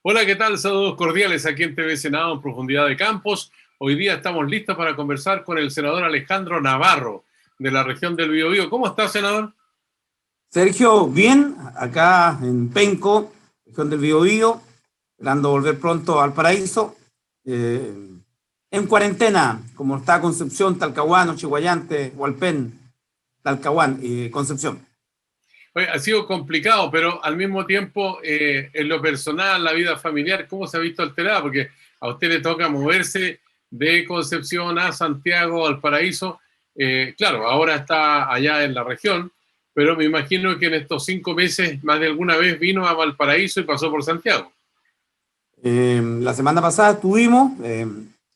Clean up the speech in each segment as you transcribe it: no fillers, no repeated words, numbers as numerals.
Hola, ¿qué tal? Saludos cordiales aquí en TV Senado en Profundidad de Campos. Hoy día estamos listos para conversar con el senador Alejandro Navarro, de la región del Biobío. ¿Cómo está, senador? Sergio, bien, acá en Penco, región del Biobío, esperando volver pronto al paraíso. eh, en cuarentena, como está Concepción, Talcahuano, Chihuayante, Hualpén, Talcahuán y Concepción. Oye, ha sido complicado, pero al mismo tiempo, en lo personal, la vida familiar, ¿cómo se ha visto alterada? Porque a usted le toca moverse de Concepción a Santiago, al paraíso. Claro, ahora está allá en la región, pero me imagino que en estos 5 meses más de alguna vez vino a Valparaíso y pasó por Santiago. La semana pasada estuvimos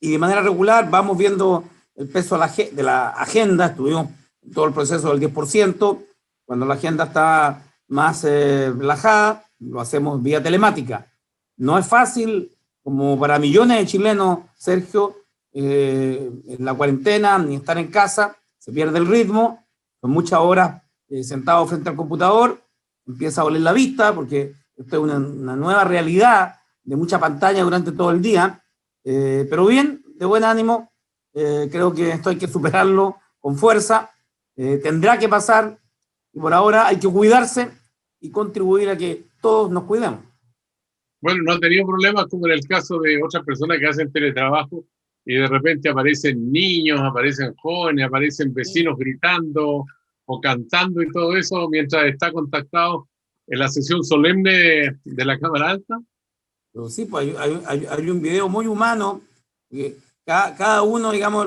y de manera regular vamos viendo el peso de la agenda. Estuvimos en todo el proceso del 10%. Cuando la agenda está más relajada, lo hacemos vía telemática. No es fácil, como para millones de chilenos, Sergio, en la cuarentena, ni estar en casa, se pierde el ritmo, con muchas horas sentado frente al computador, empieza a doler la vista, porque esto es una nueva realidad de mucha pantalla durante todo el día, pero bien, de buen ánimo, creo que esto hay que superarlo con fuerza, tendrá que pasar, y por ahora hay que cuidarse y contribuir a que todos nos cuidemos. Bueno, no ha tenido problemas como en el caso de otras personas que hacen teletrabajo y de repente aparecen niños, aparecen jóvenes, aparecen vecinos gritando o cantando y todo eso mientras está contactado en la sesión solemne de la Cámara Alta. Pero sí, pues hay un video muy humano, que cada uno, digamos,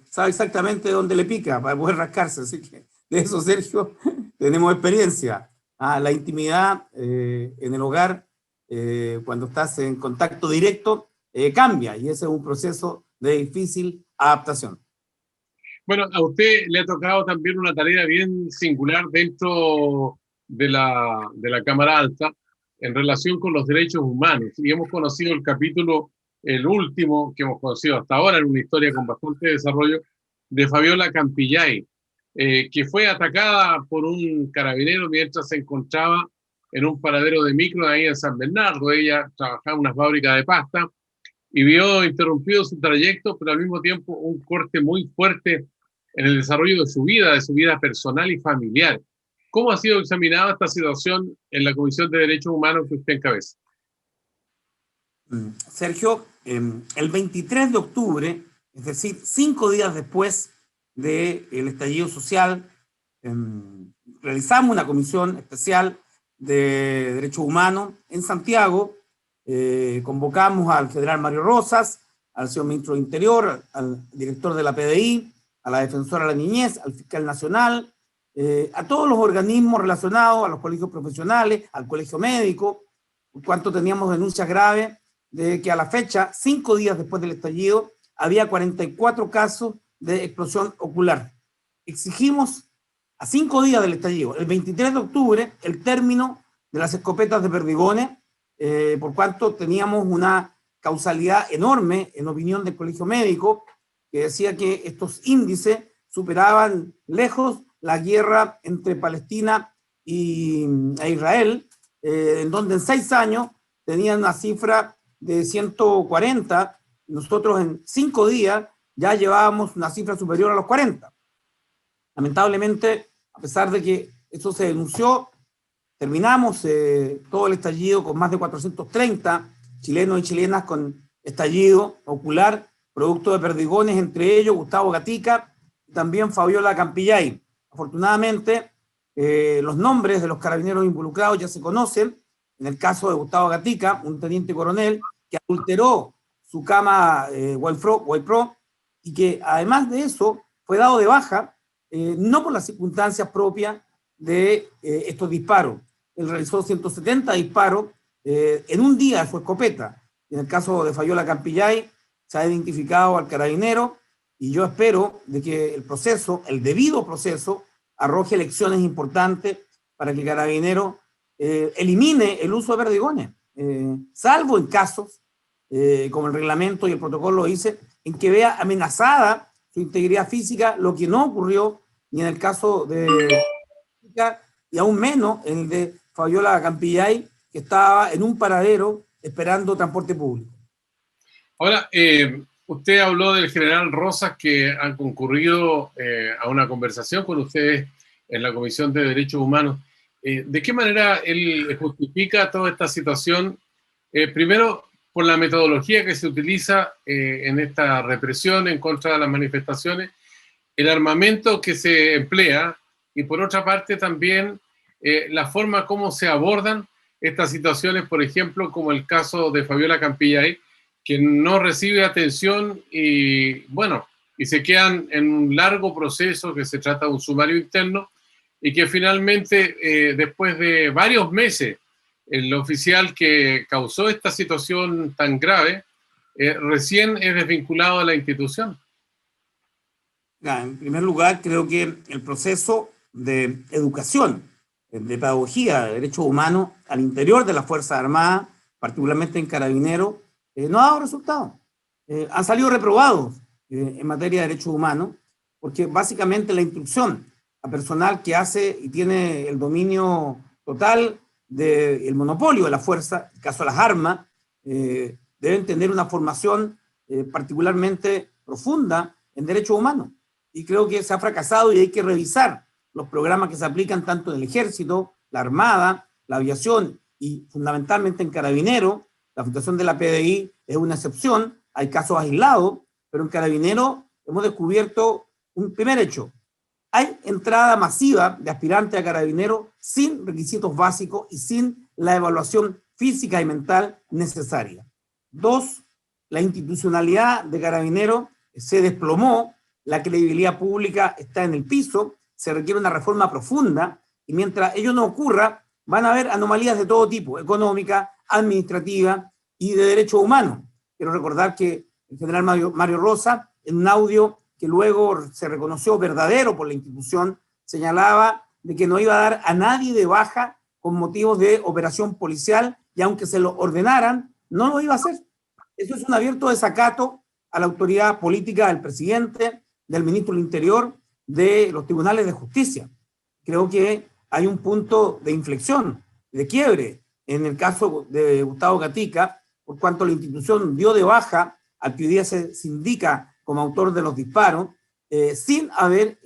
sabe exactamente dónde le pica para poder rascarse, así que de eso, Sergio, tenemos experiencia. La intimidad en el hogar, cuando estás en contacto directo, cambia, y ese es un proceso de difícil adaptación. Bueno, a usted le ha tocado también una tarea bien singular dentro de la Cámara Alta en relación con los derechos humanos. Y hemos conocido el capítulo, el último que hemos conocido hasta ahora, en una historia con bastante desarrollo, de Fabiola Campillay, que fue atacada por un carabinero mientras se encontraba en un paradero de micro ahí en San Bernardo. Ella trabajaba en una fábrica de pasta y vio interrumpido su trayecto, pero al mismo tiempo un corte muy fuerte en el desarrollo de su vida personal y familiar. ¿Cómo ha sido examinada esta situación en la Comisión de Derechos Humanos que usted encabeza? Sergio, el 23 de octubre, es decir, 5 días después del estallido social, realizamos una comisión especial de derechos humanos en Santiago. Convocamos al general Mario Rosas, al señor ministro del Interior, al director de la PDI, a la defensora de la niñez, al fiscal nacional, a todos los organismos relacionados, a los colegios profesionales, al colegio médico, por cuanto teníamos denuncias graves de que a la fecha, 5 días después del estallido, había 44 casos de explosión ocular. Exigimos a 5 días del estallido, el 23 de octubre, el término de las escopetas de perdigones, por cuanto teníamos una causalidad enorme, en opinión del Colegio Médico, que decía que estos índices superaban lejos la guerra entre Palestina e Israel, en donde en 6 años tenían una cifra de 140, nosotros en 5 días ya llevábamos una cifra superior a los 40. Lamentablemente, a pesar de que eso se denunció, terminamos todo el estallido con más de 430 chilenos y chilenas con estallido ocular, producto de perdigones, entre ellos Gustavo Gatica y también Fabiola Campillay. Afortunadamente, los nombres de los carabineros involucrados ya se conocen. En el caso de Gustavo Gatica, un teniente coronel que adulteró su cama Wipro, y que además de eso fue dado de baja, no por las circunstancias propias de estos disparos. Él realizó 170 disparos en un día de su escopeta. En el caso de Fabiola Campillay, se ha identificado al carabinero, y yo espero de que el proceso, el debido proceso, arroje lecciones importantes para que el carabinero elimine el uso de perdigones, salvo en casos, como el reglamento y el protocolo lo dice, en que vea amenazada su integridad física, lo que no ocurrió ni en el caso de y aún menos en el de Fabiola Campillay, que estaba en un paradero esperando transporte público. Ahora, usted habló del general Rosas, que han concurrido a una conversación con ustedes en la Comisión de Derechos Humanos. ¿De qué manera él justifica toda esta situación? Primero, por la metodología que se utiliza en esta represión en contra de las manifestaciones, el armamento que se emplea y por otra parte también la forma como se abordan estas situaciones, por ejemplo, como el caso de Fabiola Campillay, que no recibe atención y, bueno, y se quedan en un largo proceso que se trata de un sumario interno y que finalmente, después de varios meses, el oficial que causó esta situación tan grave recién es desvinculado de la institución. En primer lugar, creo que el proceso de educación, de pedagogía de derechos humanos al interior de las Fuerzas Armadas, particularmente en Carabineros, no ha dado resultados. Han salido reprobados en materia de derechos humanos, porque básicamente la instrucción a personal que hace y tiene el dominio total del monopolio de la fuerza, en el caso de las armas, deben tener una formación particularmente profunda en derechos humanos. Y creo que se ha fracasado y hay que revisar los programas que se aplican tanto en el Ejército, la Armada, la Aviación y fundamentalmente en Carabineros. La situación de la PDI es una excepción, hay casos aislados, pero en Carabineros hemos descubierto un primer hecho. Hay entrada masiva de aspirantes a Carabineros sin requisitos básicos y sin la evaluación física y mental necesaria. Dos, la institucionalidad de Carabineros se desplomó, la credibilidad pública está en el piso, se requiere una reforma profunda y mientras ello no ocurra, van a haber anomalías de todo tipo, económica, administrativa y de derechos humanos. Quiero recordar que el general Mario Rosa, en un audio que luego se reconoció verdadero por la institución, señalaba de que no iba a dar a nadie de baja con motivos de operación policial y aunque se lo ordenaran, no lo iba a hacer. Eso es un abierto desacato a la autoridad política del presidente, del ministro del Interior, de los tribunales de justicia. Creo que hay un punto de inflexión, de quiebre, en el caso de Gustavo Gatica, por cuanto la institución dio de baja al que hoy día se indica como autor de los disparos, sin haber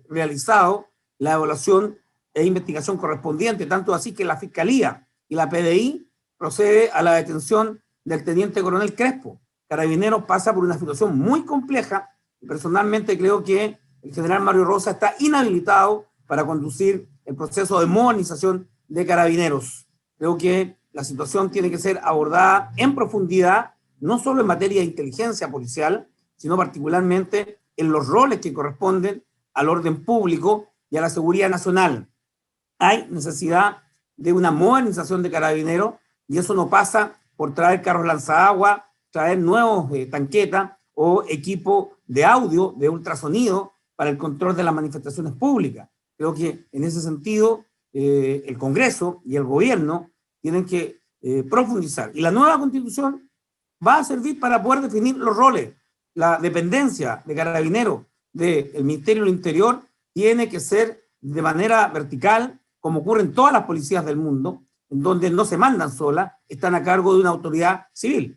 realizado la evaluación e investigación correspondiente, tanto así que la Fiscalía y la PDI procede a la detención del teniente coronel Crespo. Carabineros pasa por una situación muy compleja y personalmente creo que el general Mario Rosa está inhabilitado para conducir el proceso de modernización de Carabineros. Creo que la situación tiene que ser abordada en profundidad, no solo en materia de inteligencia policial, sino particularmente en los roles que corresponden al orden público y a la seguridad nacional. Hay necesidad de una modernización de Carabineros y eso no pasa por traer carros lanzaagua, traer nuevos tanquetas o equipo de audio, de ultrasonido para el control de las manifestaciones públicas. Creo que en ese sentido el Congreso y el gobierno tienen que profundizar. Y la nueva Constitución va a servir para poder definir los roles. La dependencia de Carabineros del Ministerio del Interior tiene que ser de manera vertical, como ocurre en todas las policías del mundo, en donde no se mandan solas, están a cargo de una autoridad civil.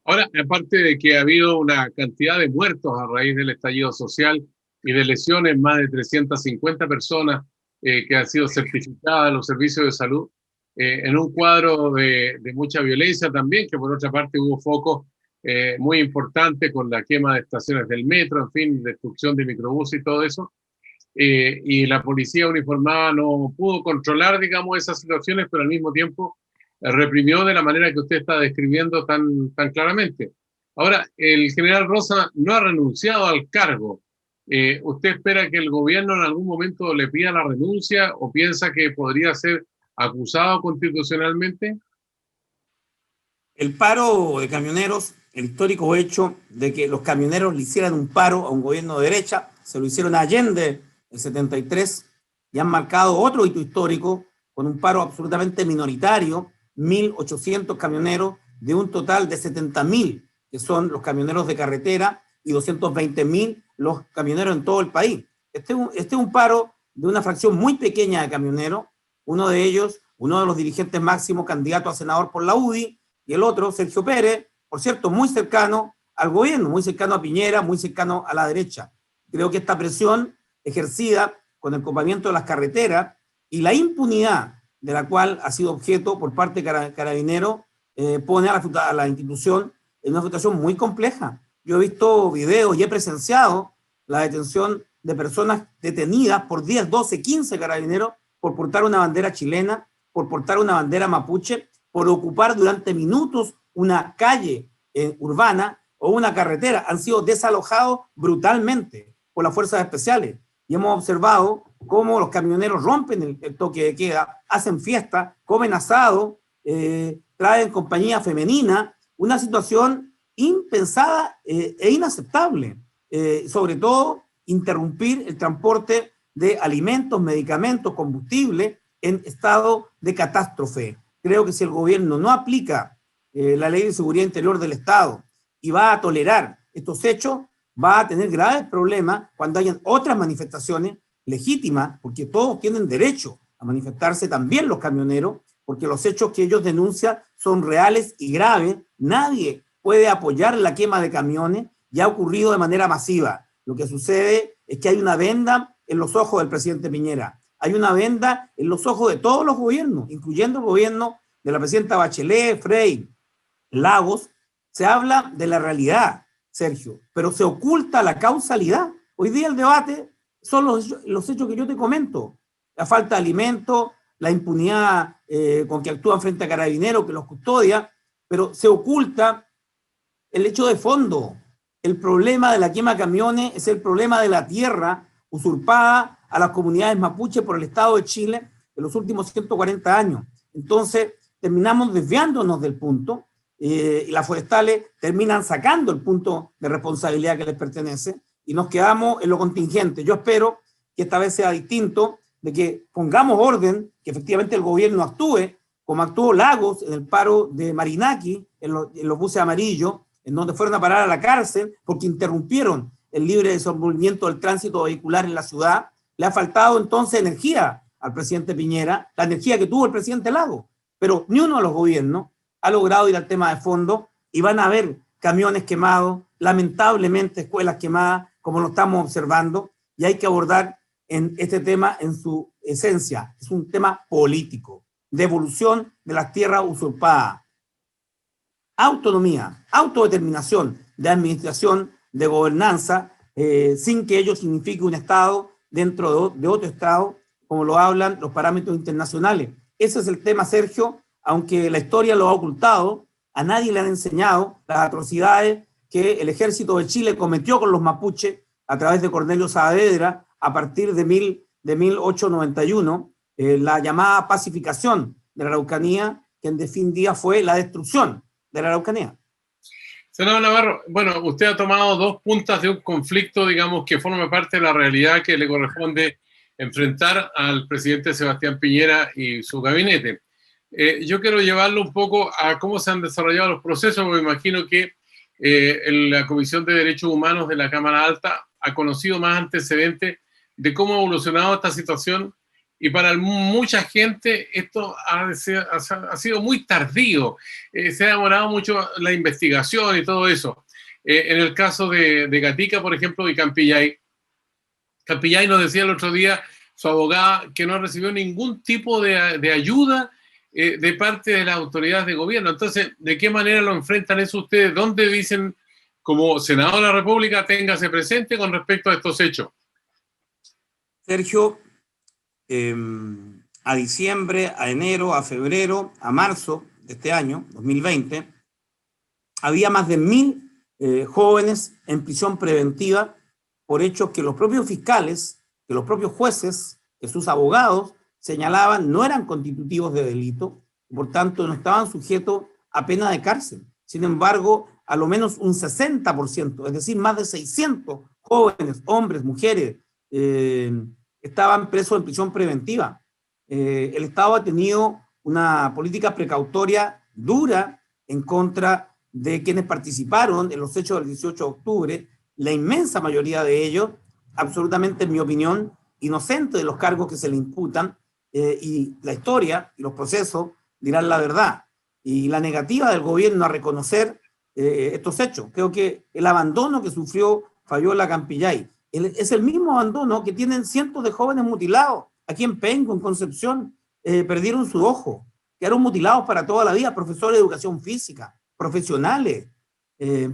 Ahora, aparte de que ha habido una cantidad de muertos a raíz del estallido social y de lesiones, más de 350 personas que han sido certificadas en los servicios de salud, en un cuadro de mucha violencia también, que por otra parte hubo focos muy importantes con la quema de estaciones del metro, en fin, destrucción de microbuses y todo eso, y la policía uniformada no pudo controlar, digamos, esas situaciones, pero al mismo tiempo reprimió de la manera que usted está describiendo tan claramente. Ahora, el general Rosa no ha renunciado al cargo. ¿Usted espera que el gobierno en algún momento le pida la renuncia o piensa que podría ser acusado constitucionalmente? El paro de camioneros, el histórico hecho de que los camioneros le hicieran un paro a un gobierno de derecha, se lo hicieron a Allende el 73 y han marcado otro hito histórico con un paro absolutamente minoritario, 1.800 camioneros de un total de 70.000, que son los camioneros de carretera, y 220.000 los camioneros en todo el país. Este es un paro de una fracción muy pequeña de camioneros, uno de ellos uno de los dirigentes máximos candidato a senador por la UDI, y el otro, Sergio Pérez, por cierto, muy cercano al gobierno, muy cercano a Piñera, muy cercano a la derecha. Creo que esta presión ejercida con el copamiento de las carreteras y la impunidad de la cual ha sido objeto por parte de Carabineros pone a la institución en una situación muy compleja. Yo he visto videos y he presenciado la detención de personas detenidas por 10, 12, 15 carabineros por portar una bandera chilena, por portar una bandera mapuche, por ocupar durante minutos una calle urbana o una carretera. Han sido desalojados brutalmente por las fuerzas especiales. Y hemos observado cómo los camioneros rompen el toque de queda, hacen fiesta, comen asado, traen compañía femenina, una situación impensada e inaceptable. Sobre todo, interrumpir el transporte de alimentos, medicamentos, combustible en estado de catástrofe. Creo que si el gobierno no aplica la Ley de Seguridad Interior del Estado y va a tolerar estos hechos, va a tener graves problemas cuando hayan otras manifestaciones legítimas, porque todos tienen derecho a manifestarse, también los camioneros, porque los hechos que ellos denuncian son reales y graves. Nadie puede apoyar la quema de camiones, ya ha ocurrido de manera masiva. Lo que sucede es que hay una venda en los ojos del presidente Piñera, hay una venda en los ojos de todos los gobiernos, incluyendo el gobierno de la presidenta Bachelet, Frei, Lagos. Se habla de la realidad, Sergio, pero se oculta la causalidad. Hoy día el debate son los hechos que yo te comento, la falta de alimentos, la impunidad con que actúan frente a Carabineros, que los custodia, pero se oculta el hecho de fondo. El problema de la quema de camiones es el problema de la tierra usurpada a las comunidades mapuche por el Estado de Chile en los últimos 140 años. Entonces, terminamos desviándonos del punto y las forestales terminan sacando el punto de responsabilidad que les pertenece y nos quedamos en lo contingente. Yo espero que esta vez sea distinto, de que pongamos orden, que efectivamente el gobierno actúe, como actuó Lagos en el paro de Marinaki, en los buses amarillos, en donde fueron a parar a la cárcel porque interrumpieron el libre desenvolvimiento del tránsito vehicular en la ciudad. Le ha faltado entonces energía al presidente Piñera, la energía que tuvo el presidente Lagos, pero ni uno de los gobiernos ha logrado ir al tema de fondo y van a haber camiones quemados, lamentablemente escuelas quemadas, como lo estamos observando, y hay que abordar en este tema en su esencia. Es un tema político, devolución de las tierras usurpadas, autonomía, autodeterminación de administración, de gobernanza, sin que ello signifique un Estado dentro de otro Estado, como lo hablan los parámetros internacionales. Ese es el tema, Sergio, aunque la historia lo ha ocultado, a nadie le han enseñado las atrocidades que el ejército de Chile cometió con los mapuches a través de Cornelio Saavedra a partir de 1891, la llamada pacificación de la Araucanía, que en definitiva fue la destrucción de la Araucanía. Senador Navarro, bueno, usted ha tomado dos puntas de un conflicto, digamos, que forma parte de la realidad que le corresponde enfrentar al presidente Sebastián Piñera y su gabinete. Yo quiero llevarlo un poco a cómo se han desarrollado los procesos. Me imagino que la Comisión de Derechos Humanos de la Cámara Alta ha conocido más antecedentes de cómo ha evolucionado esta situación, y para mucha gente esto ha sido muy tardío. Se ha demorado mucho la investigación y todo eso. En el caso de Gatica, por ejemplo, y Campillay nos decía el otro día, su abogada, que no recibió ningún tipo de ayuda de parte de las autoridades de gobierno. Entonces, ¿de qué manera lo enfrentan eso ustedes? ¿Dónde dicen, como senador de la República, téngase presente con respecto a estos hechos? Sergio, a diciembre, a enero, a febrero, a marzo de este año, 2020, había más de 1.000 jóvenes en prisión preventiva por hechos que los propios fiscales, que los propios jueces, que sus abogados señalaban no eran constitutivos de delito, y por tanto no estaban sujetos a pena de cárcel. Sin embargo, a lo menos un 60%, es decir, más de 600 jóvenes, hombres, mujeres, estaban presos en prisión preventiva. El Estado ha tenido una política precautoria dura en contra de quienes participaron en los hechos del 18 de octubre, la inmensa mayoría de ellos, absolutamente, en mi opinión, inocentes de los cargos que se le imputan, y la historia y los procesos dirán la verdad. Y la negativa del gobierno a reconocer estos hechos. Creo que el abandono que sufrió Fabiola Campillay es el mismo abandono que tienen cientos de jóvenes mutilados. Aquí en Penco, en Concepción, perdieron su ojo, quedaron mutilados para toda la vida, profesores de educación física, profesionales,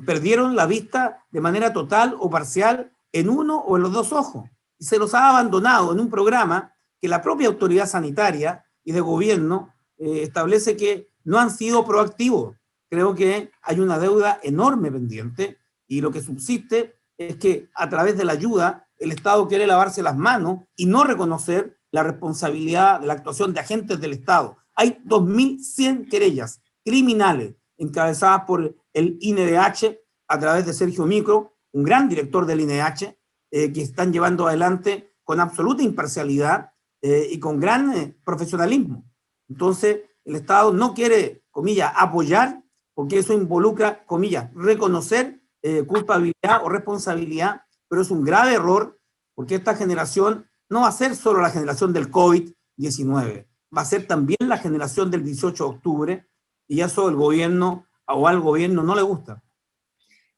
perdieron la vista de manera total o parcial en uno o en los dos ojos. Y se los ha abandonado en un programa que la propia autoridad sanitaria y de gobierno establece que no han sido proactivos. Creo que hay una deuda enorme pendiente y lo que subsiste es que a través de la ayuda el Estado quiere lavarse las manos y no reconocer la responsabilidad de la actuación de agentes del Estado. Hay 2.100 querellas criminales encabezadas por el INDH a través de Sergio Micro, un gran director del INDH, que están llevando adelante con absoluta imparcialidad y con gran profesionalismo. Entonces, el Estado no quiere, comillas, apoyar, porque eso involucra, comillas, reconocer culpabilidad o responsabilidad, pero es un grave error, porque esta generación no va a ser solo la generación del COVID-19, va a ser también la generación del 18 de octubre, y eso el gobierno o al gobierno no le gusta.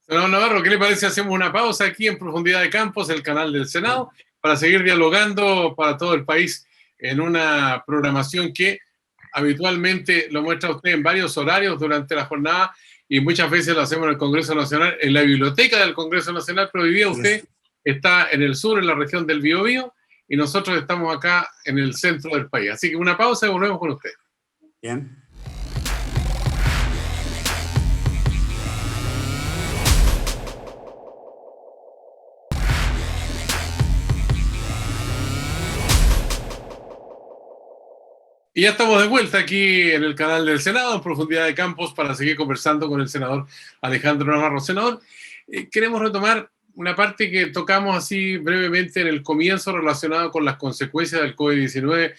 Senador Navarro, ¿qué le parece? Hacemos una pausa aquí en Profundidad de Campos, el canal del Senado, para seguir dialogando para todo el país en una programación que habitualmente lo muestra usted en varios horarios durante la jornada y muchas veces lo hacemos en el Congreso Nacional, en la biblioteca del Congreso Nacional, pero hoy día usted está en el sur, en la región del Biobío, y nosotros estamos acá en el centro del país. Así que una pausa y volvemos con usted. Bien. Y ya estamos de vuelta aquí en el canal del Senado, en Profundidad de Campos, para seguir conversando con el senador Alejandro Navarro. Senador, queremos retomar una parte que tocamos así brevemente en el comienzo relacionado con las consecuencias del COVID-19.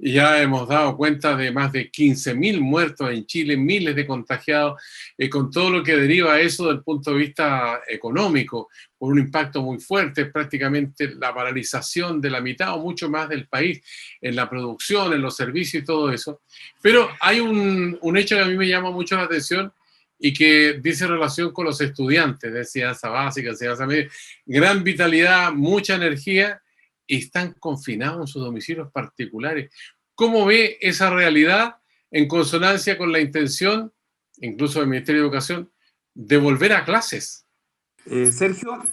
Ya hemos dado cuenta de más de 15.000 muertos en Chile, miles de contagiados, con todo lo que deriva eso desde el punto de vista económico, con un impacto muy fuerte, prácticamente la paralización de la mitad o mucho más del país en la producción, en los servicios y todo eso. Pero hay un hecho que a mí me llama mucho la atención y que dice relación con los estudiantes de enseñanza básica, enseñanza media, gran vitalidad, mucha energía, y están confinados en sus domicilios particulares. ¿Cómo ve esa realidad en consonancia con la intención, incluso del Ministerio de Educación, de volver a clases? Sergio,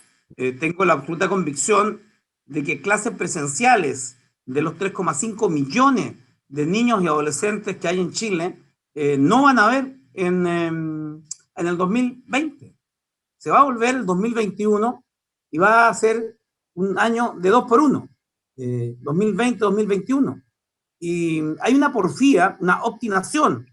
tengo la absoluta convicción de que clases presenciales de los 3,5 millones de niños y adolescentes que hay en Chile no van a haber en el 2020. Se va a volver el 2021 y va a ser un año de 2 por 1, 2020-2021. Y hay una porfía, una obstinación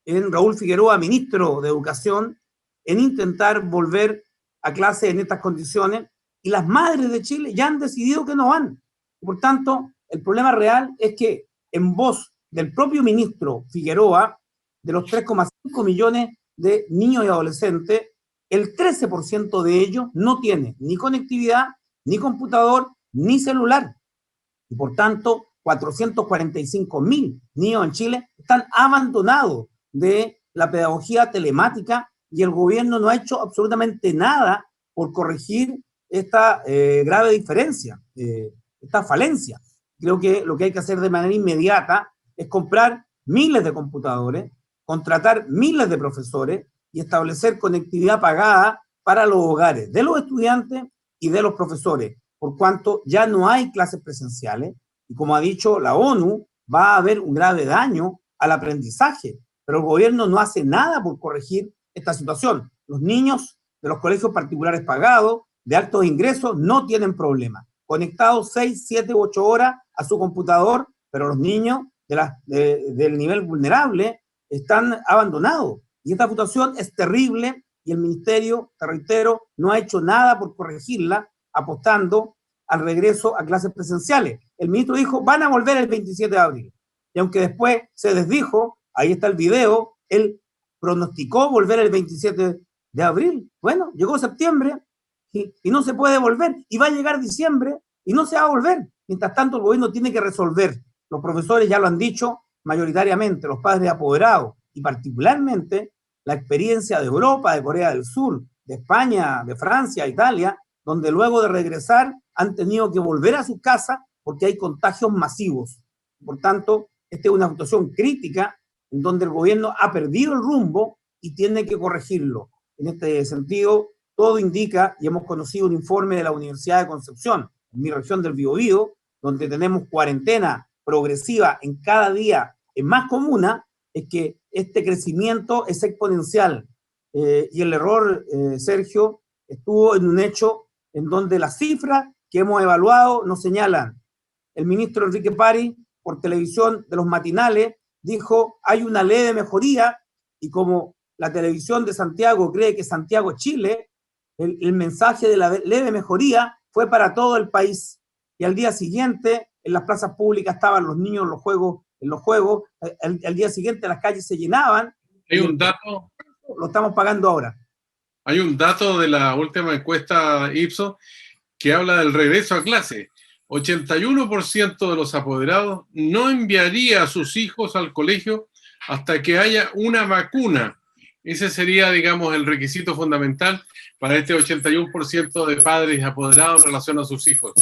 en Raúl Figueroa, ministro de Educación, en intentar volver a clase en estas condiciones, y las madres de Chile ya han decidido que no van. Por tanto, el problema real es que en voz del propio ministro Figueroa, de los 3,5 millones de niños y adolescentes, el 13% de ellos no tiene ni conectividad, ni computador, ni celular. Y por tanto, 445.000 niños en Chile están abandonados de la pedagogía telemática y el gobierno no ha hecho absolutamente nada por corregir esta grave diferencia, esta falencia. Creo que lo que hay que hacer de manera inmediata es comprar miles de computadores, contratar miles de profesores y establecer conectividad pagada para los hogares de los estudiantes y de los profesores, por cuanto ya no hay clases presenciales y, como ha dicho la ONU, va a haber un grave daño al aprendizaje, pero el gobierno no hace nada por corregir esta situación. Los niños de los colegios particulares pagados, de altos ingresos, no tienen problema, conectados 6, 7, 8 horas a su computador, pero los niños del nivel vulnerable están abandonados. Y esta situación es terrible y el ministerio, te reitero, no ha hecho nada por corregirla, apostando al regreso a clases presenciales. El ministro dijo, van a volver el 27 de abril. Y aunque después se desdijo, ahí está el video, él pronosticó volver el 27 de abril. Bueno, llegó septiembre y no se puede volver. Y va a llegar diciembre y no se va a volver. Mientras tanto, el gobierno tiene que resolver Los profesores ya lo han dicho mayoritariamente, los padres apoderados, y particularmente la experiencia de Europa, de Corea del Sur, de España, de Francia, Italia, donde luego de regresar han tenido que volver a sus casas porque hay contagios masivos. Por tanto, esta es una situación crítica en donde el gobierno ha perdido el rumbo y tiene que corregirlo. En este sentido, todo indica, y hemos conocido un informe de la Universidad de Concepción, en mi región del Biobío, donde tenemos cuarentena progresiva en cada día en más comunas, es que este crecimiento es exponencial. Y el error, Sergio, estuvo en un hecho en donde las cifras que hemos evaluado nos señalan. El ministro Enrique París, por televisión de los matinales, dijo, hay una leve mejoría, y como la televisión de Santiago cree que Santiago es Chile, el mensaje de la leve mejoría fue para todo el país. Y al día siguiente, en las plazas públicas estaban los niños en los juegos, al día siguiente las calles se llenaban. Hay un dato. Lo estamos pagando ahora. Hay un dato de la última encuesta Ipsos que habla del regreso a clase. 81% de los apoderados no enviaría a sus hijos al colegio hasta que haya una vacuna. Ese sería, digamos, el requisito fundamental para este 81% de padres apoderados en relación a sus hijos.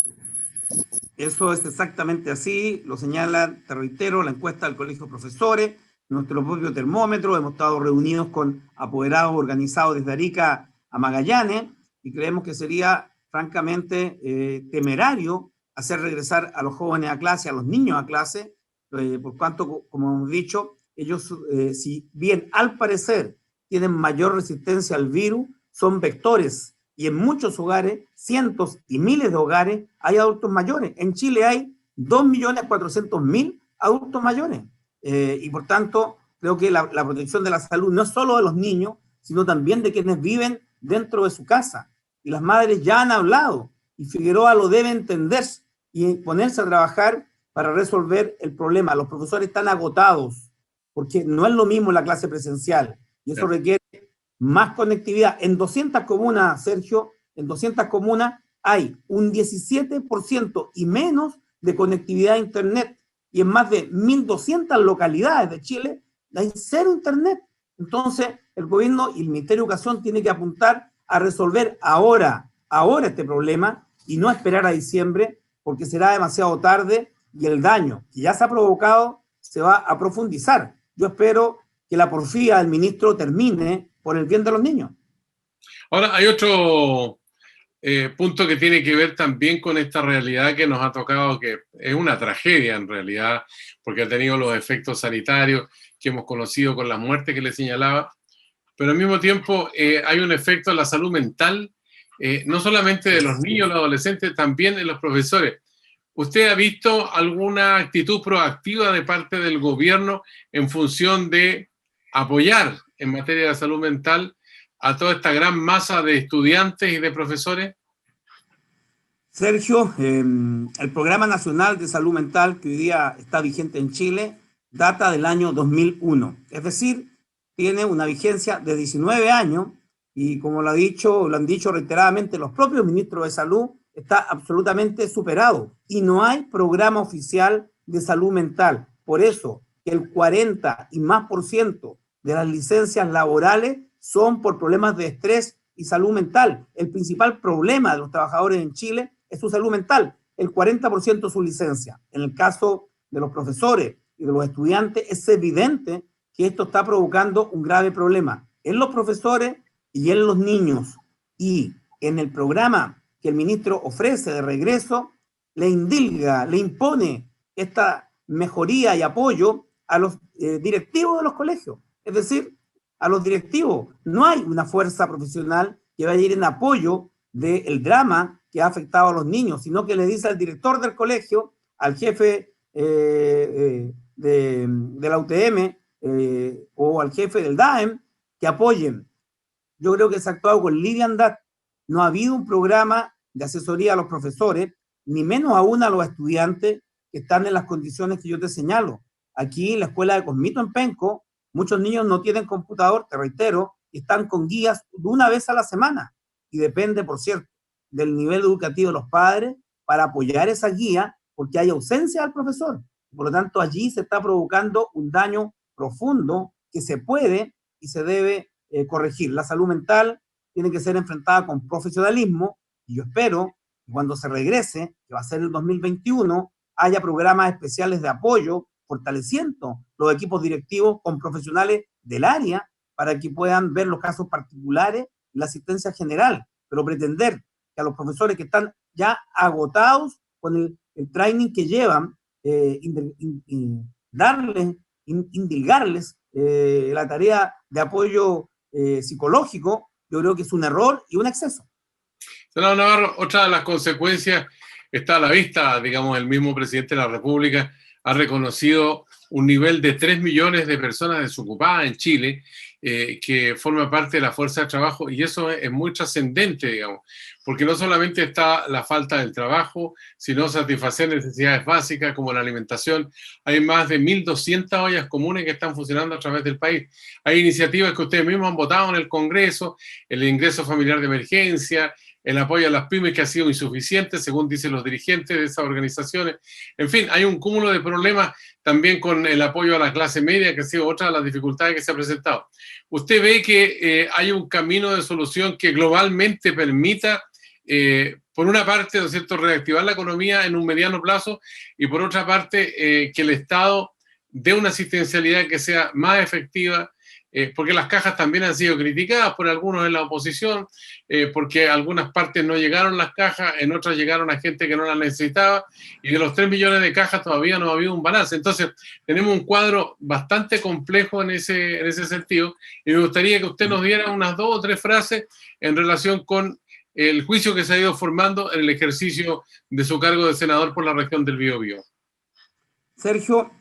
Eso es exactamente así, lo señala, te reitero, la encuesta del Colegio de Profesores, nuestro propio termómetro. Hemos estado reunidos con apoderados organizados desde Arica a Magallanes y creemos que sería francamente temerario hacer regresar a los jóvenes a clase, a los niños a clase, por cuanto, como hemos dicho, ellos, si bien al parecer tienen mayor resistencia al virus, son vectores, y en muchos hogares, cientos y miles de hogares, hay adultos mayores. En Chile hay 2.400.000 adultos mayores. Y por tanto, creo que la protección de la salud no es solo de los niños, sino también de quienes viven dentro de su casa. Y las madres ya han hablado, y Figueroa lo debe entender y ponerse a trabajar para resolver el problema. Los profesores están agotados, porque no es lo mismo la clase presencial, y eso requiere más conectividad. En 200 comunas, Sergio, en 200 comunas hay un 17% y menos de conectividad a Internet, y en más de 1.200 localidades de Chile hay cero Internet. Entonces, el gobierno y el Ministerio de Educación tienen que apuntar a resolver ahora este problema y no esperar a diciembre, porque será demasiado tarde y el daño que ya se ha provocado se va a profundizar. Yo espero que la porfía del ministro termine por el bien de los niños. Ahora, hay otro punto que tiene que ver también con esta realidad que nos ha tocado, que es una tragedia en realidad, porque ha tenido los efectos sanitarios que hemos conocido con las muertes que le señalaba, pero al mismo tiempo hay un efecto en la salud mental, no solamente de los niños, los adolescentes, también en los profesores. ¿Usted ha visto alguna actitud proactiva de parte del gobierno en función de apoyar en materia de salud mental a toda esta gran masa de estudiantes y de profesores? Sergio, el Programa Nacional de Salud Mental que hoy día está vigente en Chile data del año 2001, es decir, tiene una vigencia de 19 años y como lo han dicho reiteradamente los propios ministros de salud, está absolutamente superado y no hay programa oficial de salud mental. Por eso, el 40% y más de las licencias laborales son por problemas de estrés y salud mental. El principal problema de los trabajadores en Chile es su salud mental, el 40% de su licencia. En el caso de los profesores y de los estudiantes, es evidente que esto está provocando un grave problema en los profesores y en los niños. Y en el programa que el ministro ofrece de regreso, le impone esta mejoría y apoyo a los directivos de los colegios. Es decir, a los directivos. No hay una fuerza profesional que vaya a ir en apoyo del drama que ha afectado a los niños, sino que le dice al director del colegio, al jefe de la UTM o al jefe del DAEM, que apoyen. Yo creo que se ha actuado con liviandad. No ha habido un programa de asesoría a los profesores, ni menos aún a los estudiantes que están en las condiciones que yo te señalo. Aquí en la escuela de Cosmito en Penco, muchos niños no tienen computador, te reitero, y están con guías de una vez a la semana. Y depende, por cierto, del nivel educativo de los padres para apoyar esa guía, porque hay ausencia del profesor. Por lo tanto, allí se está provocando un daño profundo que se puede y se debe corregir. La salud mental tiene que ser enfrentada con profesionalismo y yo espero que cuando se regrese, que va a ser el 2021, haya programas especiales de apoyo, fortaleciendo los equipos directivos con profesionales del área para que puedan ver los casos particulares y la asistencia general, pero pretender que a los profesores que están ya agotados con el training que llevan, indilgarles la tarea de apoyo psicológico, yo creo que es un error y un exceso. Senador Navarro, otra de las consecuencias está a la vista, digamos, el mismo presidente de la República ha reconocido un nivel de 3 millones de personas desocupadas en Chile, que forma parte de la fuerza de trabajo, y eso es muy trascendente, digamos, porque no solamente está la falta del trabajo, sino satisfacer necesidades básicas como la alimentación. Hay más de 1.200 ollas comunes que están funcionando a través del país. Hay iniciativas que ustedes mismos han votado en el Congreso, el ingreso familiar de emergencia, el apoyo a las pymes que ha sido insuficiente, según dicen los dirigentes de esas organizaciones. En fin, hay un cúmulo de problemas también con el apoyo a la clase media, que ha sido otra de las dificultades que se ha presentado. ¿Usted ve que hay un camino de solución que globalmente permita, por una parte, ¿no es cierto?, reactivar la economía en un mediano plazo y por otra parte, que el Estado dé una asistencialidad que sea más efectiva? Porque las cajas también han sido criticadas por algunos en la oposición, porque algunas partes no llegaron las cajas, en otras llegaron a gente que no las necesitaba, y de los 3 millones de cajas todavía no ha habido un balance. Entonces, tenemos un cuadro bastante complejo en ese sentido, y me gustaría que usted nos diera unas 2 o 3 frases en relación con el juicio que se ha ido formando en el ejercicio de su cargo de senador por la región del Biobío. Sergio,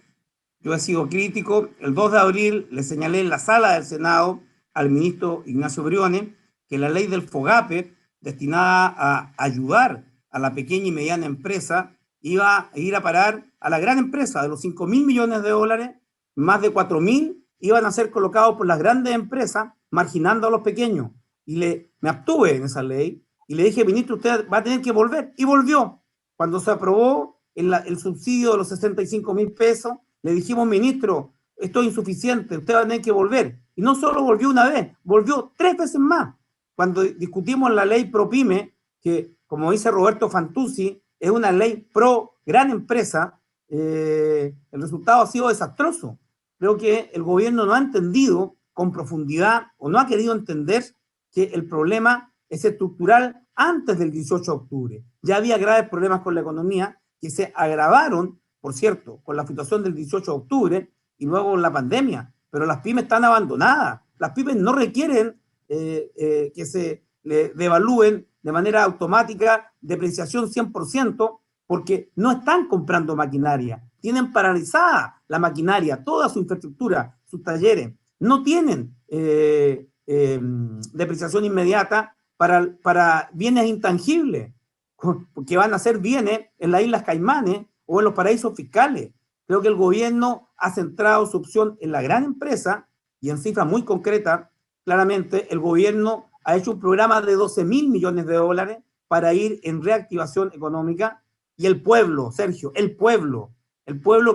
yo he sido crítico. El 2 de abril le señalé en la sala del Senado al ministro Ignacio Briones que la ley del FOGAPE, destinada a ayudar a la pequeña y mediana empresa, iba a ir a parar a la gran empresa. De los 5.000 millones de dólares, más de 4.000 iban a ser colocados por las grandes empresas, marginando a los pequeños. Y me abstuve en esa ley y le dije, ministro, usted va a tener que volver. Y volvió. Cuando se aprobó el subsidio de los 65.000 pesos, le dijimos, ministro, esto es insuficiente, usted va a tener que volver. Y no solo volvió una vez, volvió 3 veces más. Cuando discutimos la ley ProPyme, que como dice Roberto Fantuzzi, es una ley pro gran empresa, el resultado ha sido desastroso. Creo que el gobierno no ha entendido con profundidad o no ha querido entender que el problema es estructural antes del 18 de octubre. Ya había graves problemas con la economía que se agravaron, por cierto, con la situación del 18 de octubre y luego con la pandemia, pero las pymes están abandonadas. Las pymes no requieren que se le devalúen de manera automática, depreciación 100%, porque no están comprando maquinaria. Tienen paralizada la maquinaria, toda su infraestructura, sus talleres. No tienen depreciación inmediata para bienes intangibles, porque van a ser bienes en las Islas Caimanes o en los paraísos fiscales. Creo que el gobierno ha centrado su opción en la gran empresa y en cifras muy concretas, claramente el gobierno ha hecho un programa de 12.000 millones de dólares para ir en reactivación económica y el pueblo, Sergio, el pueblo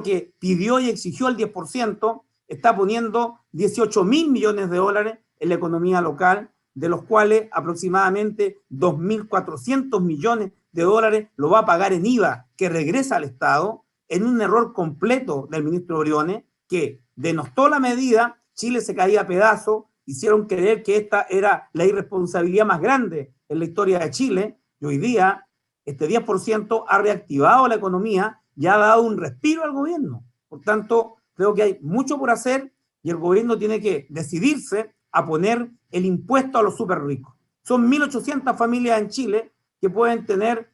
que pidió y exigió el 10%, está poniendo 18.000 millones de dólares en la economía local, de los cuales aproximadamente 2.400 millones de dólares lo va a pagar en IVA, que regresa al Estado, en un error completo del ministro Briones, que denostó la medida, Chile se caía a pedazos, hicieron creer que esta era la irresponsabilidad más grande en la historia de Chile, y hoy día este 10% ha reactivado la economía y ha dado un respiro al gobierno. Por tanto, creo que hay mucho por hacer y el gobierno tiene que decidirse a poner el impuesto a los súper ricos. Son 1.800 familias en Chile que pueden tener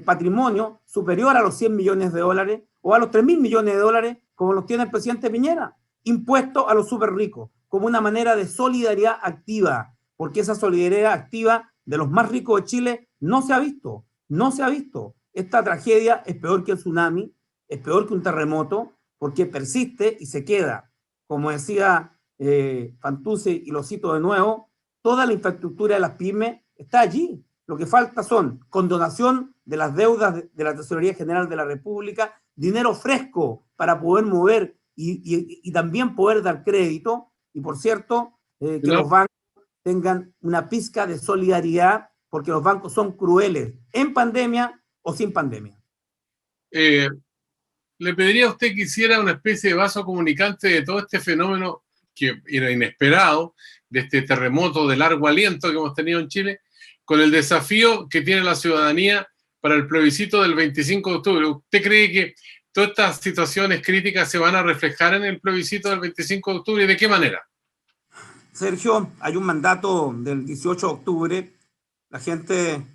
patrimonio superior a los 100 millones de dólares o a los 3.000 millones de dólares, como los tiene el presidente Piñera. Impuesto a los súper ricos, como una manera de solidaridad activa, porque esa solidaridad activa de los más ricos de Chile no se ha visto. No se ha visto. Esta tragedia es peor que el tsunami, es peor que un terremoto, porque persiste y se queda. Como decía Fantuzzi, y lo cito de nuevo, toda la infraestructura de las pymes está allí. Lo que falta son condonación de las deudas de la Tesorería General de la República, dinero fresco para poder mover y también poder dar crédito. Y por cierto, que los bancos tengan una pizca de solidaridad, porque los bancos son crueles en pandemia o sin pandemia. Le pediría a usted que hiciera una especie de vaso comunicante de todo este fenómeno que era inesperado, de este terremoto de largo aliento que hemos tenido en Chile, con el desafío que tiene la ciudadanía para el plebiscito del 25 de octubre. ¿Usted cree que todas estas situaciones críticas se van a reflejar en el plebiscito del 25 de octubre y de qué manera? Sergio, hay un mandato del 18 de octubre. La gente,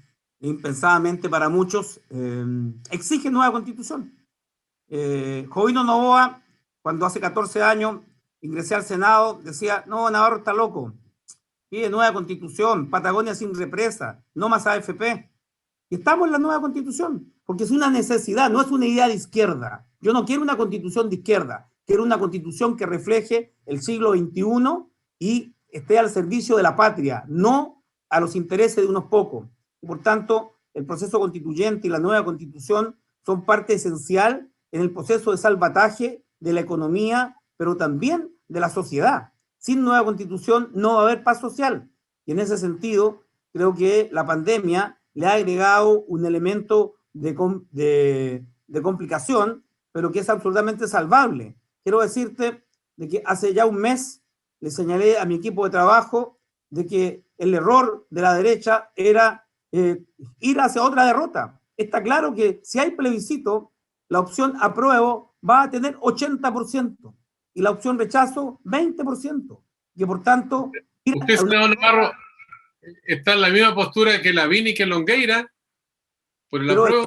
impensadamente para muchos, exige nueva constitución. Jovino Novoa, cuando hace 14 años ingresé al Senado, decía, no, Navarro está loco, pide nueva constitución, Patagonia sin represa, no más AFP. Y estamos en la nueva constitución, porque es una necesidad, no es una idea de izquierda. Yo no quiero una constitución de izquierda, quiero una constitución que refleje el siglo XXI y esté al servicio de la patria, no a los intereses de unos pocos. Y por tanto, el proceso constituyente y la nueva constitución son parte esencial en el proceso de salvataje de la economía, pero también de la sociedad. Sin nueva constitución no va a haber paz social. Y en ese sentido, creo que la pandemia le ha agregado un elemento de complicación, pero que es absolutamente salvable. Quiero decirte de que hace ya un mes le señalé a mi equipo de trabajo de que el error de la derecha era ir hacia otra derrota. Está claro que si hay plebiscito, la opción apruebo va a tener 80% y la opción rechazo 20%. Que por tanto... Usted, senador Navarro, está en la misma postura que Lavín y que Longueira por el apruebo.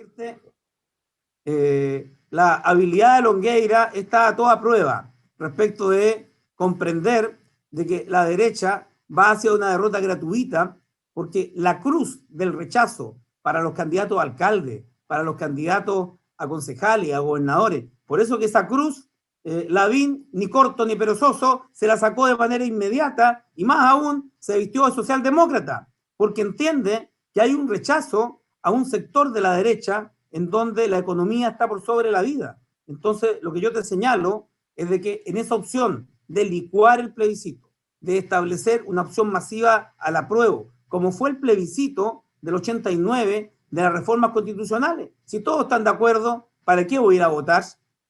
La habilidad de Longueira está a toda prueba respecto de comprender de que la derecha va hacia una derrota gratuita, porque la cruz del rechazo para los candidatos a alcalde, para los candidatos a concejales, a gobernadores, por eso que esa cruz, Lavín, ni corto ni perezoso, se la sacó de manera inmediata y más aún se vistió de socialdemócrata, porque entiende que hay un rechazo a un sector de la derecha en donde la economía está por sobre la vida. Entonces, lo que yo te señalo es de que en esa opción de licuar el plebiscito, de establecer una opción masiva al apruebo, como fue el plebiscito del 89 de las reformas constitucionales. Si todos están de acuerdo, ¿para qué voy a ir a votar?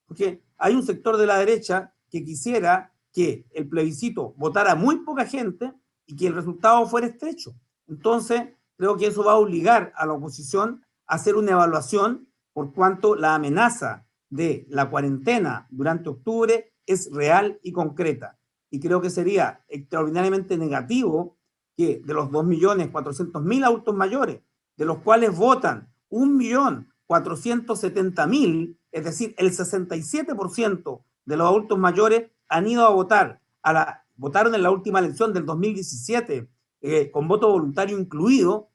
Porque hay un sector de la derecha que quisiera que el plebiscito votara muy poca gente y que el resultado fuera estrecho. Entonces, creo que eso va a obligar a la oposición a hacer una evaluación por cuanto la amenaza de la cuarentena durante octubre es real y concreta. Y creo que sería extraordinariamente negativo que de los 2.400.000 adultos mayores, de los cuales votan 1.470.000, es decir, el 67% de los adultos mayores han ido a votar, votaron en la última elección del 2017, con voto voluntario incluido,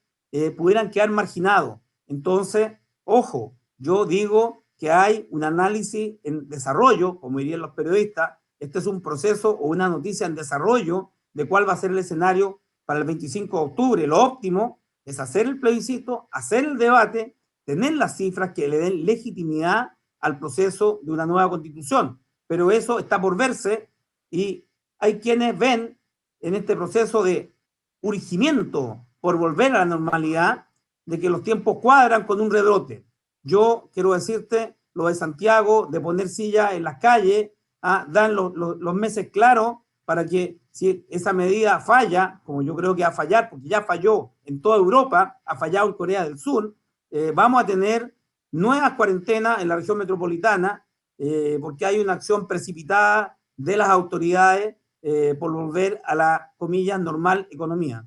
pudieran quedar marginados. Entonces, ojo, yo digo que hay un análisis en desarrollo, como dirían los periodistas, este es un proceso o una noticia en desarrollo de cuál va a ser el escenario para el 25 de octubre. Lo óptimo es hacer el plebiscito, hacer el debate, tener las cifras que le den legitimidad al proceso de una nueva constitución. Pero eso está por verse y hay quienes ven en este proceso de urgimiento por volver a la normalidad de que los tiempos cuadran con un rebrote. Yo quiero decirte lo de Santiago, de poner sillas en las calles, dan los meses claros para que si esa medida falla, como yo creo que va a fallar, porque ya falló en toda Europa, ha fallado en Corea del Sur, vamos a tener nuevas cuarentenas en la región metropolitana, porque hay una acción precipitada de las autoridades por volver a la, comillas, normal economía.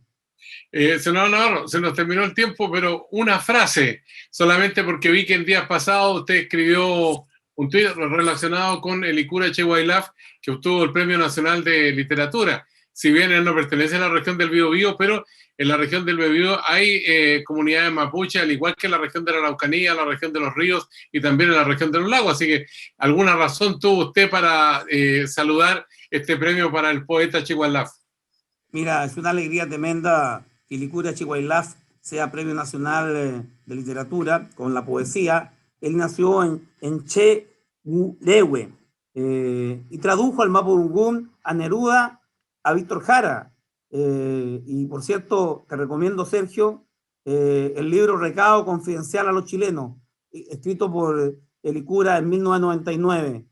Senador Navarro, se nos terminó el tiempo, pero una frase, solamente porque vi que en días pasados usted escribió un tuit relacionado con el Licura Chehuaylaf, que obtuvo el Premio Nacional de Literatura. Si bien él no pertenece a la región del Biobío, pero en la región del Biobío hay comunidades mapuche, al igual que en la región de la Araucanía, la región de los ríos y también en la región de los lagos. Así que alguna razón tuvo usted para saludar este premio para el poeta Chehuaylaf. Mira, es una alegría tremenda que Licura Chehuaylaf sea Premio Nacional de Literatura con la poesía. Él nació en Che Lewe, y tradujo al Mapudungún a Neruda, a Víctor Jara. Y por cierto, te recomiendo, Sergio, el libro Recado Confidencial a los Chilenos, escrito por Elicura en 1999.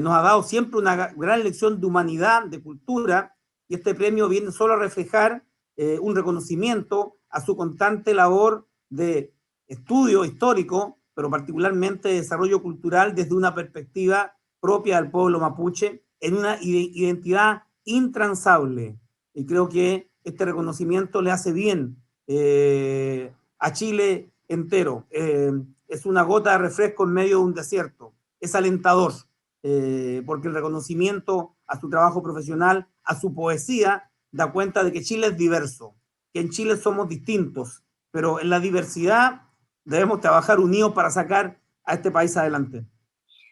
Nos ha dado siempre una gran lección de humanidad, de cultura, y este premio viene solo a reflejar un reconocimiento a su constante labor de estudio histórico, pero particularmente de desarrollo cultural desde una perspectiva propia del pueblo mapuche, en una identidad intransable. Y creo que este reconocimiento le hace bien a Chile entero. Es una gota de refresco en medio de un desierto. Es alentador, porque el reconocimiento a su trabajo profesional, a su poesía, da cuenta de que Chile es diverso, que en Chile somos distintos, pero en la diversidad debemos trabajar unidos para sacar a este país adelante.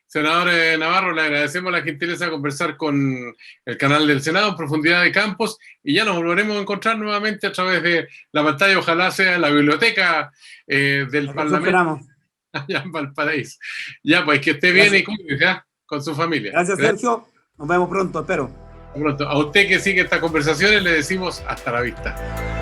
Senador Navarro, le agradecemos la gentileza de conversar con el canal del Senado en Profundidad de Campos, y ya nos volveremos a encontrar nuevamente a través de la pantalla, ojalá sea la biblioteca del Parlamento allá en Valparaíso. Ya, pues que esté bien y cuídese, ¿ya? Con su familia. Gracias, Sergio. Nos vemos pronto, espero. Pronto. A usted que sigue estas conversaciones le decimos hasta la vista.